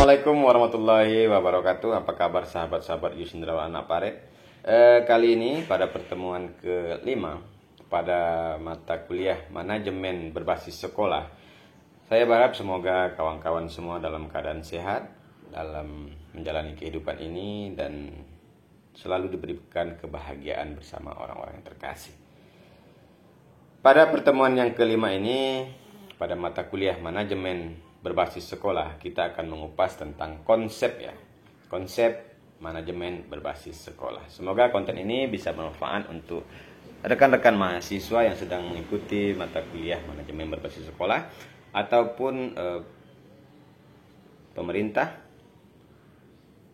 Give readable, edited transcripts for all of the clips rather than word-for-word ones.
Assalamualaikum warahmatullahi wabarakatuh. Apa kabar sahabat-sahabat Yusindrawan Anak Paret? Kali ini pada pertemuan ke-5 pada mata kuliah manajemen berbasis sekolah, saya berharap semoga kawan-kawan semua dalam keadaan sehat dalam menjalani kehidupan ini dan selalu diberikan kebahagiaan bersama orang-orang yang terkasih. Pada pertemuan yang ke-5 ini, pada mata kuliah manajemen berbasis sekolah, kita akan mengupas tentang konsep manajemen berbasis sekolah. Semoga konten ini bisa bermanfaat untuk rekan-rekan mahasiswa yang sedang mengikuti mata kuliah manajemen berbasis sekolah ataupun pemerintah,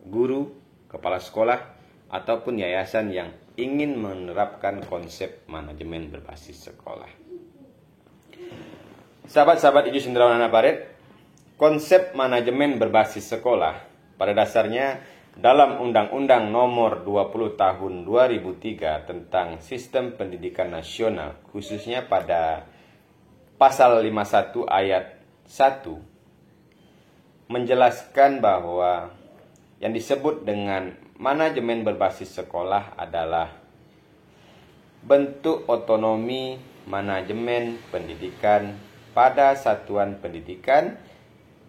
guru, kepala sekolah ataupun yayasan yang ingin menerapkan konsep manajemen berbasis sekolah. Sahabat-sahabat Yusindrawan Anak Paret, konsep manajemen berbasis sekolah pada dasarnya dalam Undang-Undang Nomor 20 Tahun 2003 tentang Sistem Pendidikan Nasional, khususnya pada Pasal 51 Ayat 1, menjelaskan bahwa yang disebut dengan manajemen berbasis sekolah adalah bentuk otonomi manajemen pendidikan pada satuan pendidikan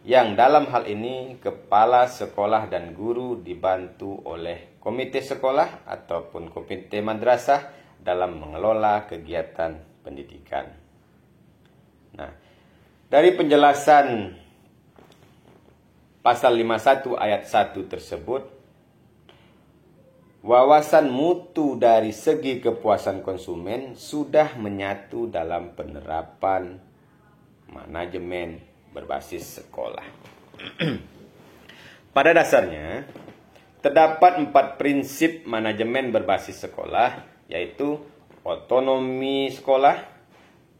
yang dalam hal ini kepala sekolah dan guru dibantu oleh komite sekolah ataupun komite madrasah dalam mengelola kegiatan pendidikan. Nah, dari penjelasan pasal 51 ayat 1 tersebut, wawasan mutu dari segi kepuasan konsumen sudah menyatu dalam penerapan manajemen berbasis sekolah. Pada dasarnya, terdapat 4 prinsip manajemen berbasis sekolah, yaitu otonomi sekolah,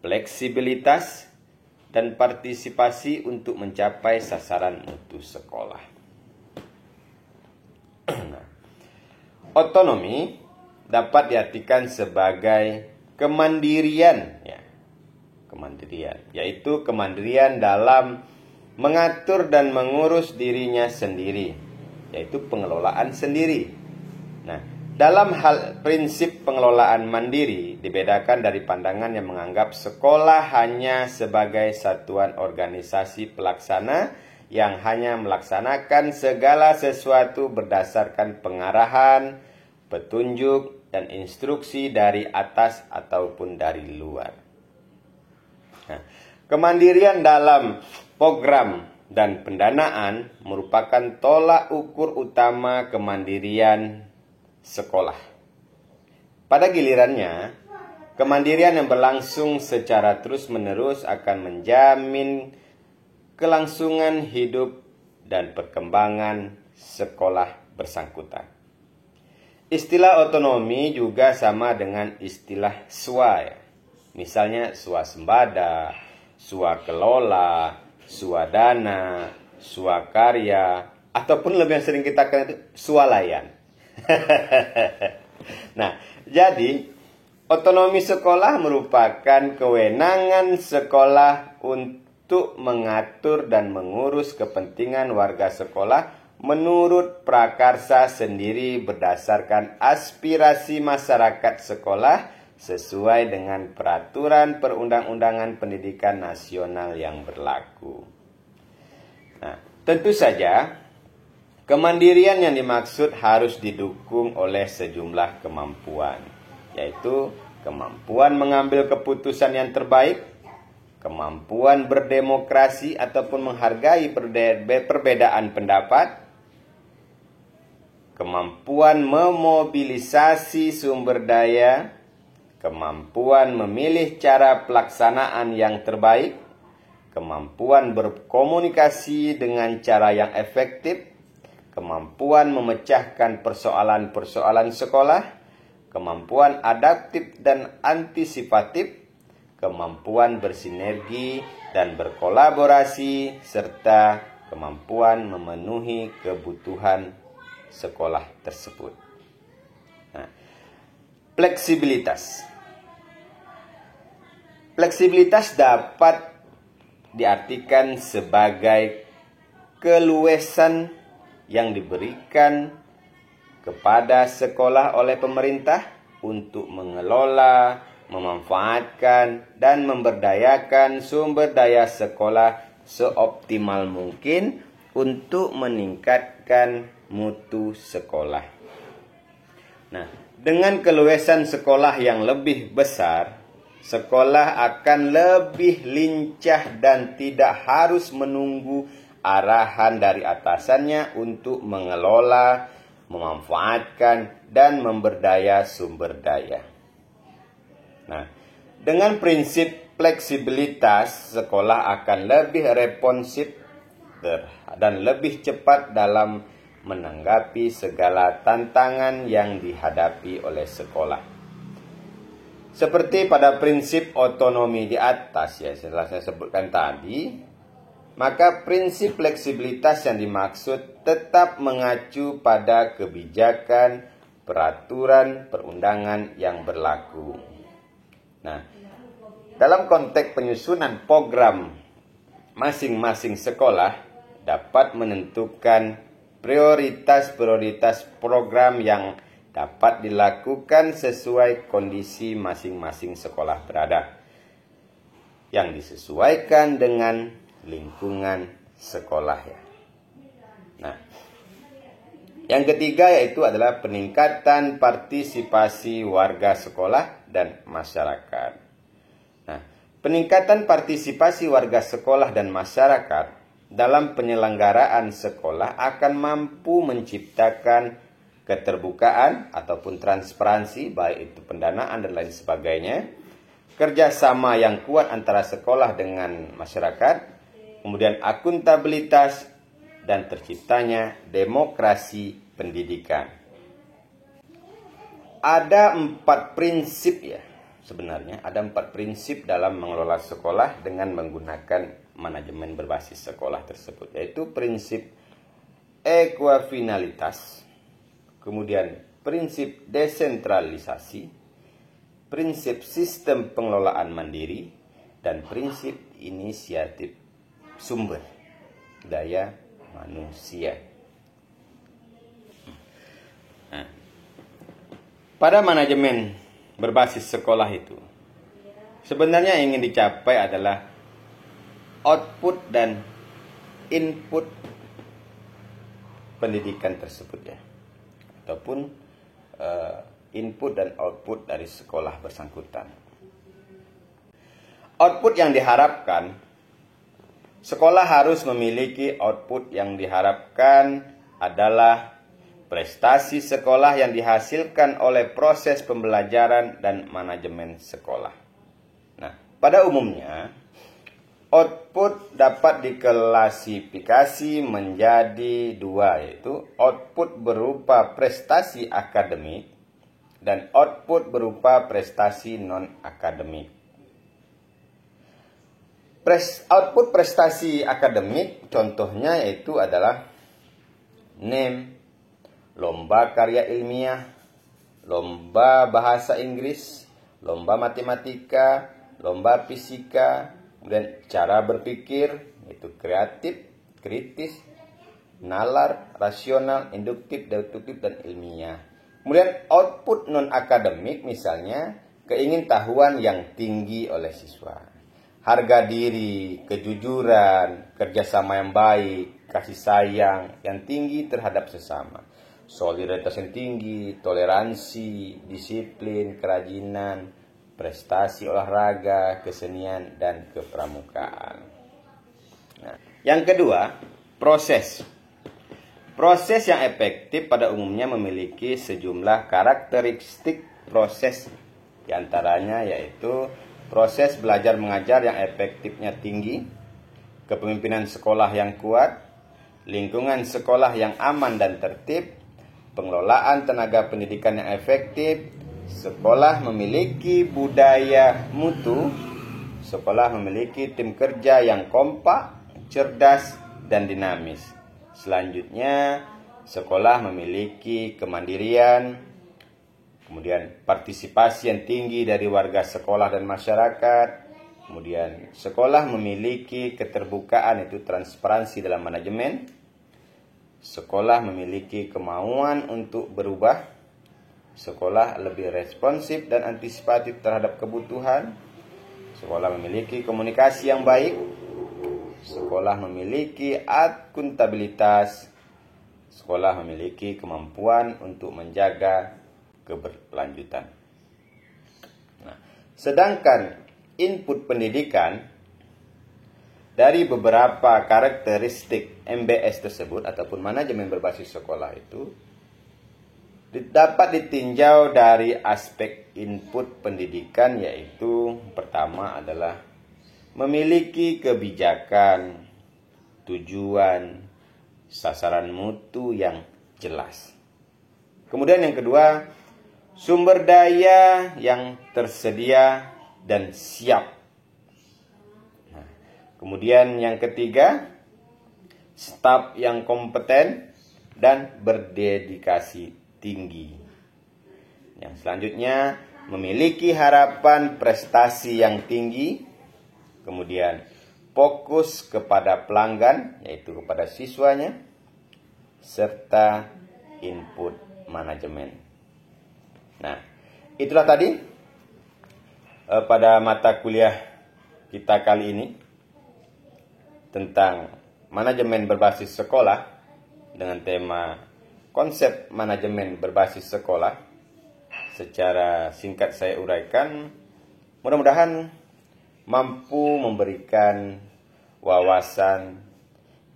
fleksibilitas, dan partisipasi untuk mencapai sasaran mutu sekolah. Nah, otonomi dapat diartikan sebagai kemandirian, yaitu kemandirian dalam mengatur dan mengurus dirinya sendiri, yaitu pengelolaan sendiri. Nah, dalam hal prinsip pengelolaan mandiri dibedakan dari pandangan yang menganggap sekolah hanya sebagai satuan organisasi pelaksana yang hanya melaksanakan segala sesuatu berdasarkan pengarahan, petunjuk, dan instruksi dari atas ataupun dari luar. Nah, kemandirian dalam program dan pendanaan merupakan tolak ukur utama kemandirian sekolah. Pada gilirannya, kemandirian yang berlangsung secara terus-menerus akan menjamin kelangsungan hidup dan perkembangan sekolah bersangkutan. Istilah otonomi juga sama dengan istilah SWA. Misalnya swasembada, swakelola, swadana, swakarya, ataupun lebih yang sering kita kenal itu swalayan. Nah, jadi otonomi sekolah merupakan kewenangan sekolah untuk mengatur dan mengurus kepentingan warga sekolah menurut prakarsa sendiri berdasarkan aspirasi masyarakat sekolah sesuai dengan peraturan perundang-undangan pendidikan nasional yang berlaku. Nah, tentu saja kemandirian yang dimaksud harus didukung oleh sejumlah kemampuan, yaitu kemampuan mengambil keputusan yang terbaik, kemampuan berdemokrasi ataupun menghargai perbedaan pendapat, kemampuan memobilisasi sumber daya, kemampuan memilih cara pelaksanaan yang terbaik, kemampuan berkomunikasi dengan cara yang efektif, kemampuan memecahkan persoalan-persoalan sekolah, kemampuan adaptif dan antisipatif, kemampuan bersinergi dan berkolaborasi, serta kemampuan memenuhi kebutuhan sekolah tersebut. Nah, fleksibilitas. Fleksibilitas dapat diartikan sebagai keluasan yang diberikan kepada sekolah oleh pemerintah untuk mengelola, memanfaatkan, dan memberdayakan sumber daya sekolah seoptimal mungkin untuk meningkatkan mutu sekolah. Nah, dengan keluasan sekolah yang lebih besar, sekolah akan lebih lincah dan tidak harus menunggu arahan dari atasannya untuk mengelola, memanfaatkan, dan memberdaya sumber daya. Nah, dengan prinsip fleksibilitas, sekolah akan lebih responsif dan lebih cepat dalam menanggapi segala tantangan yang dihadapi oleh sekolah. Seperti pada prinsip otonomi di atas ya, setelah saya sebutkan tadi, maka prinsip fleksibilitas yang dimaksud tetap mengacu pada kebijakan, peraturan, perundangan yang berlaku. Nah, dalam konteks penyusunan program, masing-masing sekolah dapat menentukan prioritas-prioritas program yang dapat dilakukan sesuai kondisi masing-masing sekolah berada, yang disesuaikan dengan lingkungan sekolah ya. Nah, yang ketiga yaitu adalah peningkatan partisipasi warga sekolah dan masyarakat. Nah, peningkatan partisipasi warga sekolah dan masyarakat dalam penyelenggaraan sekolah akan mampu menciptakan keterbukaan ataupun transparansi, baik itu pendanaan dan lain sebagainya, kerjasama yang kuat antara sekolah dengan masyarakat, kemudian akuntabilitas, dan terciptanya demokrasi pendidikan. Ada 4 prinsip ya, sebenarnya ada 4 prinsip dalam mengelola sekolah dengan menggunakan manajemen berbasis sekolah tersebut, yaitu prinsip ekuafinalitas, kemudian prinsip desentralisasi, prinsip sistem pengelolaan mandiri, dan prinsip inisiatif sumber daya manusia. Nah, pada manajemen berbasis sekolah itu, sebenarnya yang ingin dicapai adalah output dan input pendidikan tersebut ya, ataupun input dan output dari sekolah bersangkutan. Output yang diharapkan, sekolah harus memiliki output yang diharapkan adalah prestasi sekolah yang dihasilkan oleh proses pembelajaran dan manajemen sekolah. Nah, pada umumnya output dapat diklasifikasi menjadi 2, yaitu output berupa prestasi akademik dan output berupa prestasi non-akademik. Output prestasi akademik contohnya yaitu adalah NEM, lomba karya ilmiah, lomba bahasa Inggris, lomba matematika, lomba fisika, kemudian cara berpikir, yaitu kreatif, kritis, nalar, rasional, induktif, deduktif, dan ilmiah. Kemudian output non-akademik misalnya keingintahuan yang tinggi oleh siswa, harga diri, kejujuran, kerjasama yang baik, kasih sayang yang tinggi terhadap sesama, solidaritas yang tinggi, toleransi, disiplin, kerajinan, prestasi olahraga, kesenian, dan kepramukaan. Nah, yang kedua, proses. Proses yang efektif pada umumnya memiliki sejumlah karakteristik proses, diantaranya yaitu proses belajar mengajar yang efektifnya tinggi, kepemimpinan sekolah yang kuat, lingkungan sekolah yang aman dan tertib, pengelolaan tenaga pendidikan yang efektif, sekolah memiliki budaya mutu, sekolah memiliki tim kerja yang kompak, cerdas, dan dinamis. Selanjutnya, sekolah memiliki kemandirian, kemudian partisipasi yang tinggi dari warga sekolah dan masyarakat, Kemudian sekolah memiliki keterbukaan, itu transparansi dalam manajemen. Sekolah memiliki kemauan untuk berubah. Sekolah lebih responsif dan antisipatif terhadap kebutuhan. Sekolah memiliki komunikasi yang baik. Sekolah memiliki akuntabilitas. Sekolah memiliki kemampuan untuk menjaga keberlanjutan. Nah, sedangkan input pendidikan dari beberapa karakteristik MBS tersebut ataupun manajemen berbasis sekolah itu dapat ditinjau dari aspek input pendidikan, yaitu pertama adalah memiliki kebijakan, tujuan, sasaran mutu yang jelas. Kemudian yang kedua, sumber daya yang tersedia dan siap. Kemudian yang ketiga, staf yang kompeten dan berdedikasi tinggi. Yang selanjutnya, memiliki harapan prestasi yang tinggi. Kemudian fokus kepada pelanggan, yaitu kepada siswanya, serta input manajemen. Nah, itulah tadi pada mata kuliah kita kali ini tentang manajemen berbasis sekolah dengan tema konsep manajemen berbasis sekolah. Secara singkat saya uraikan, mudah-mudahan mampu memberikan wawasan,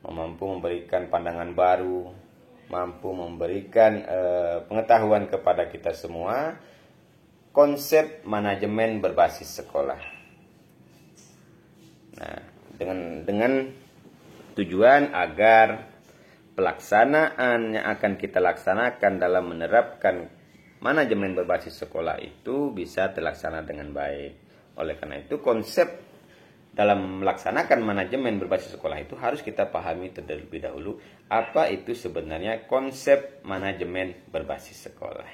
mampu memberikan pandangan baru, mampu memberikan pengetahuan kepada kita semua konsep manajemen berbasis sekolah. Nah, dengan tujuan agar pelaksanaan yang akan kita laksanakan dalam menerapkan manajemen berbasis sekolah itu bisa terlaksana dengan baik. Oleh karena itu, konsep dalam melaksanakan manajemen berbasis sekolah itu harus kita pahami terlebih dahulu apa itu sebenarnya konsep manajemen berbasis sekolah.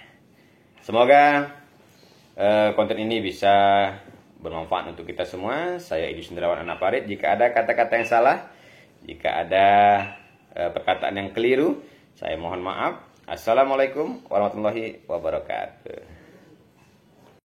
Semoga konten ini bisa bermanfaat untuk kita semua. Saya Idris Hendrawan Anak Parit. Jika ada kata-kata yang salah, jika ada perkataan yang keliru, saya mohon maaf. Assalamualaikum warahmatullahi wabarakatuh.